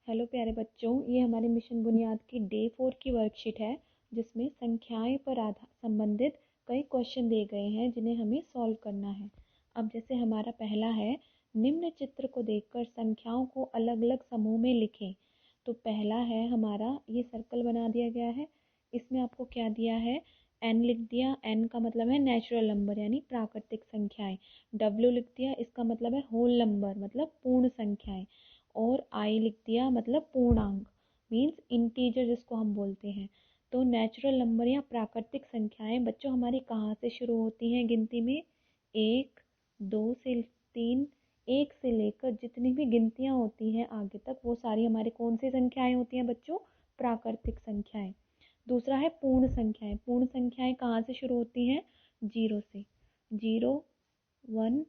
Hello प्यारे बच्चों, ये हमारे मिशन बुनियाद की डे 4 की वर्कशीट है जिसमें संख्याएं पर संबंधित कई क्वेश्चन दिए गए हैं जिन्हें हमें सॉल्व करना है। अब जैसे हमारा पहला है, निम्न चित्र को देखकर संख्याओं को अलग अलग समूह में लिखें। तो पहला है हमारा, ये सर्कल बना दिया गया है। इसमें आपको क्या दिया है, n लिख दिया। n का मतलब है नेचुरल नंबर यानी प्राकृतिक संख्याएं। w लिख दिया, इसका मतलब है होल नंबर मतलब पूर्ण संख्याएं। और आई लिख दिया मतलब पूर्णांक, मीन्स इंटीजर जिसको हम बोलते हैं। तो नेचुरल नंबर या प्राकृतिक संख्याएं बच्चों हमारी कहाँ से शुरू होती हैं गिनती में? 1, 2 से 3, 1 से लेकर जितनी भी गिनतियां होती हैं आगे तक वो सारी हमारी कौन सी संख्याएं होती हैं बच्चों? प्राकृतिक संख्याएं। दूसरा है पूर्ण संख्याएं। पूर्ण संख्याएं कहाँ से शुरू होती हैं? 0 से। 0, 1,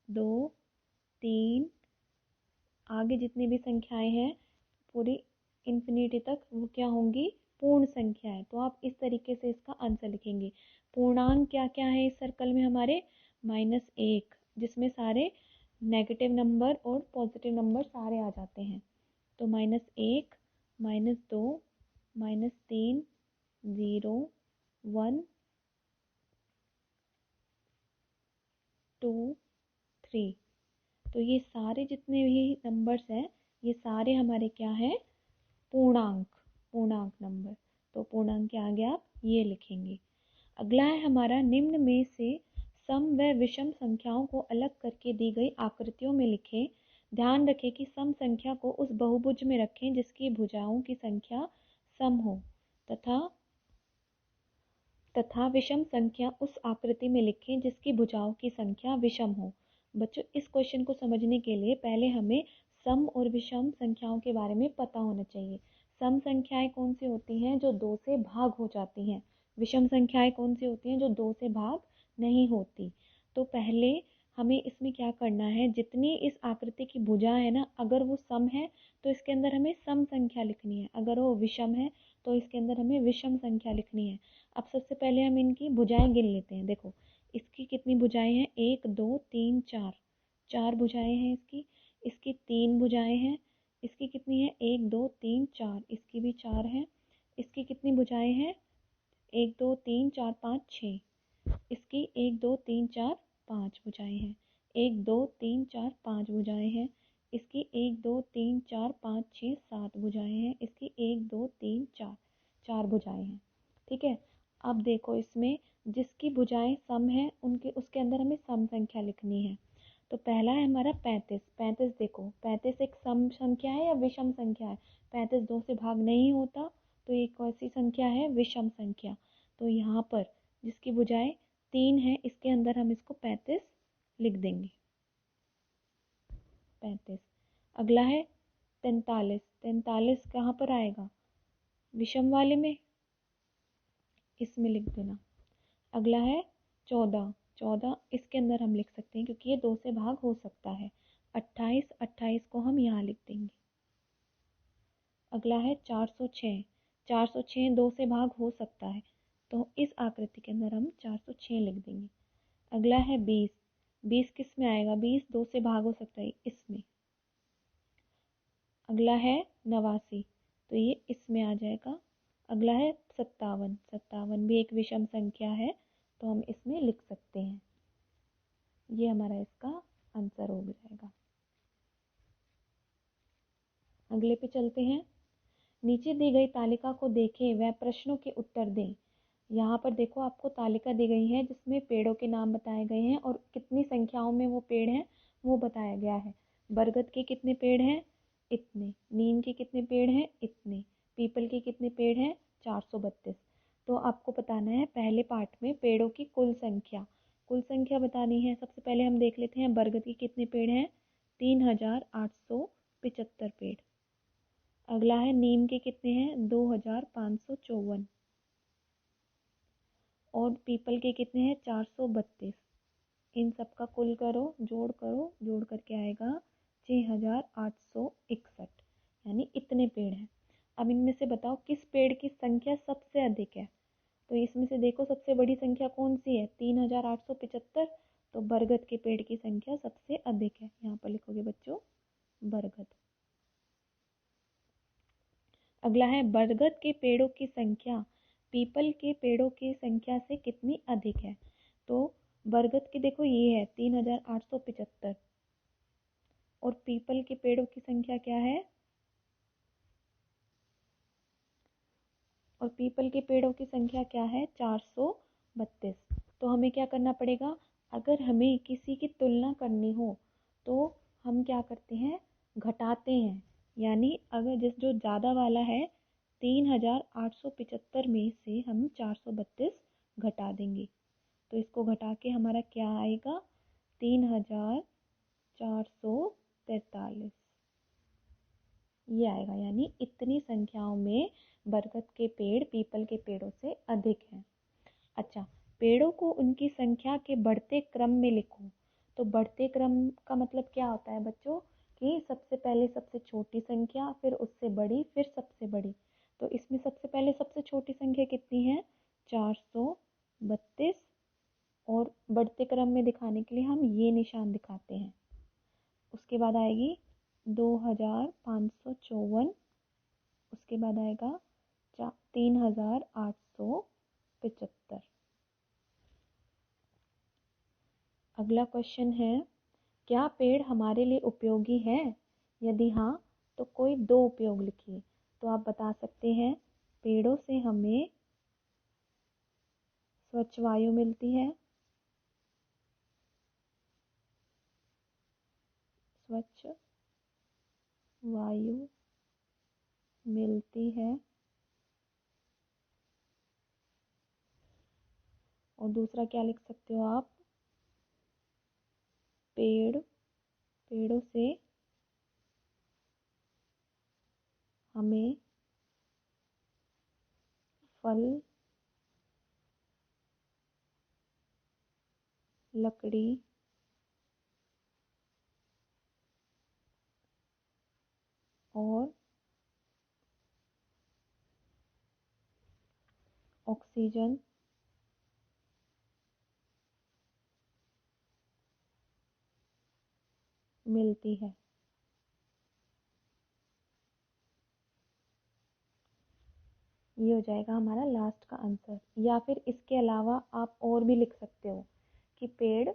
2, 3, आगे जितनी भी संख्याएं हैं पूरी इन्फिनिटी तक वो क्या होंगी? पूर्ण संख्याएं। तो आप इस तरीके से इसका आंसर लिखेंगे। पूर्णांक क्या क्या है इस सर्कल में हमारे? -1, जिसमें सारे नेगेटिव नंबर और पॉजिटिव नंबर सारे आ जाते हैं। तो -1, -2, -3, 0, 1, 2, 3। तो ये सारे जितने भी नंबर्स हैं ये सारे हमारे क्या है? पूर्णांक, पूर्णांक नंबर। तो पूर्णांक के आगे आप ये लिखेंगे। अगला है हमारा, निम्न में से सम व विषम संख्याओं को अलग करके दी गई आकृतियों में लिखें। ध्यान रखें कि सम संख्या को उस बहुभुज में रखें जिसकी भुजाओं की संख्या सम हो तथा विषम संख्या उस आकृति में लिखें जिसकी भुजाओं की संख्या विषम हो। बच्चों इस क्वेश्चन को समझने के लिए पहले हमें सम और विषम संख्याओं के बारे में पता होना चाहिए। सम संख्याएं कौन सी होती हैं? जो 2 से भाग हो जाती हैं। विषम संख्याएं कौन सी होती हैं? जो 2 से भाग नहीं होती। तो पहले हमें इसमें क्या करना है, जितनी इस आकृति की भुजा है ना, अगर वो सम है तो इसके अंदर हमें सम संख्या लिखनी है। अगर वो विषम है तो इसके अंदर हमें विषम संख्या लिखनी है। अब सबसे पहले हम इनकी भुजाएं गिन लेते हैं। देखो इसकी कितनी भुजाएं हैं? 1, 2, 3, 4। 4 भुजाएं हैं इसकी। इसकी 3 भुजाएं हैं। इसकी कितनी है? 1, 2, 3, 4। इसकी भी 4 है। इसकी कितनी भुजाएं हैं? 1, 2, 3, 4, 5, 6। इसकी 1, 2, 3, 4, 5 भुजाएं हैं। 1, 2, 3, 4, 5 भुजाएं हैं। इसकी 1, 2, 3, 4, 5, 6, 7 भुजाएं हैं। इसकी 1, 2, 3, 4, 4 भुजाएं हैं। ठीक है। अब देखो इसमें जिसकी भुजाएं सम है उनके उसके अंदर हमें सम संख्या लिखनी है। तो पहला है हमारा 35। 35 देखो, 35 एक सम संख्या है या विषम संख्या है? 35 2 से भाग नहीं होता तो ये कौन सी संख्या है? विषम संख्या। तो यहाँ पर जिसकी भुजाएं 3 है इसके अंदर हम इसको 35 लिख देंगे। 35। अगला है 43। 43 कहाँ पर आएगा? विषम वाले में, इसमें लिख देना। अगला है 14। 14 इसके अंदर हम लिख सकते हैं क्योंकि ये 2 से भाग हो सकता है। 28, 28 को हम यहाँ लिख देंगे। अगला है 406। 406 2 से भाग हो सकता है तो इस आकृति के अंदर हम 406 लिख देंगे। अगला है 20। 20 किस में आएगा? 20 2 से भाग हो सकता है इसमें। अगला है 89 तो ये इसमें आ जाएगा। अगला है 57। 57 भी एक विषम संख्या है तो हम इसमें लिख सकते हैं। ये हमारा इसका आंसर हो जाएगा। अगले पे चलते हैं। नीचे दी गई तालिका को देखें वह प्रश्नों के उत्तर दें। यहाँ पर देखो आपको तालिका दी गई है जिसमें पेड़ों के नाम बताए गए हैं और कितनी संख्याओं में वो पेड़ हैं वो बताया गया है। बरगद के कितने पेड़ हैं? इतने। नीम के कितने पेड़ हैं? इतने। पीपल के कितने पेड़ हैं? 432। तो आपको बताना है पहले पार्ट में पेड़ों की कुल संख्या। कुल संख्या बतानी है। सबसे पहले हम देख लेते हैं बरगद के कितने पेड़ हैं? 3875 पेड़। अगला है नीम के कितने हैं? 2554। और पीपल के कितने हैं? 432। इन सब का कुल करो, जोड़ करके आएगा 6861, यानी इतने पेड़ हैं। अब इनमें से बताओ किस पेड़ की संख्या सबसे अधिक है? तो इसमें से देखो सबसे बड़ी संख्या कौन सी है? 3875। तो बरगद के पेड़ की संख्या सबसे अधिक है। यहाँ पर लिखोगे बच्चों बरगद। अगला है बरगद के पेड़ों की संख्या पीपल के पेड़ों की संख्या से कितनी अधिक है। तो बरगद की देखो ये है 3875 और पीपल के पेड़ों की संख्या क्या है, और पीपल के पेड़ों की संख्या क्या है 432। तो हमें क्या करना पड़ेगा, अगर हमें किसी की तुलना करनी हो तो हम क्या करते हैं, घटाते हैं। यानी अगर जो ज़्यादा वाला है 3875 में से हम 432 घटा देंगे, तो इसको घटा के हमारा क्या आएगा 3443 ये आएगा। यानी इतनी संख्याओं में बरगद के पेड़ पीपल के पेड़ों से अधिक हैं। अच्छा, पेड़ों को उनकी संख्या के बढ़ते क्रम में लिखो। तो बढ़ते क्रम का मतलब क्या होता है बच्चों, कि सबसे पहले सबसे छोटी संख्या, फिर उससे बड़ी, फिर सबसे बड़ी। तो इसमें सबसे पहले सबसे छोटी संख्या कितनी है 432, और बढ़ते क्रम में दिखाने के लिए हम ये निशान दिखाते हैं। उसके बाद आएगी 2554, उसके बाद आएगा 3875। अगला क्वेश्चन है, क्या पेड़ हमारे लिए उपयोगी है? यदि हाँ तो कोई दो उपयोग लिखिए। तो आप बता सकते हैं, पेड़ों से हमें स्वच्छ वायु मिलती है, स्वच्छ वायु मिलती है, और दूसरा क्या लिख सकते हो आप, पेड़ों से हमें फल, लकड़ी और ऑक्सीजन मिलती है। ये हो जाएगा हमारा लास्ट का आंसर। या फिर इसके अलावा आप और भी लिख सकते हो कि पेड़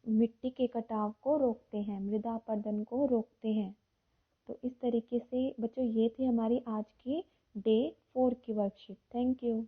मिट्टी के कटाव को रोकते हैं, मृदा अपरदन को रोकते हैं। तो इस तरीके से बच्चों ये थी हमारी आज की डे 4 की वर्कशीट। Thank you.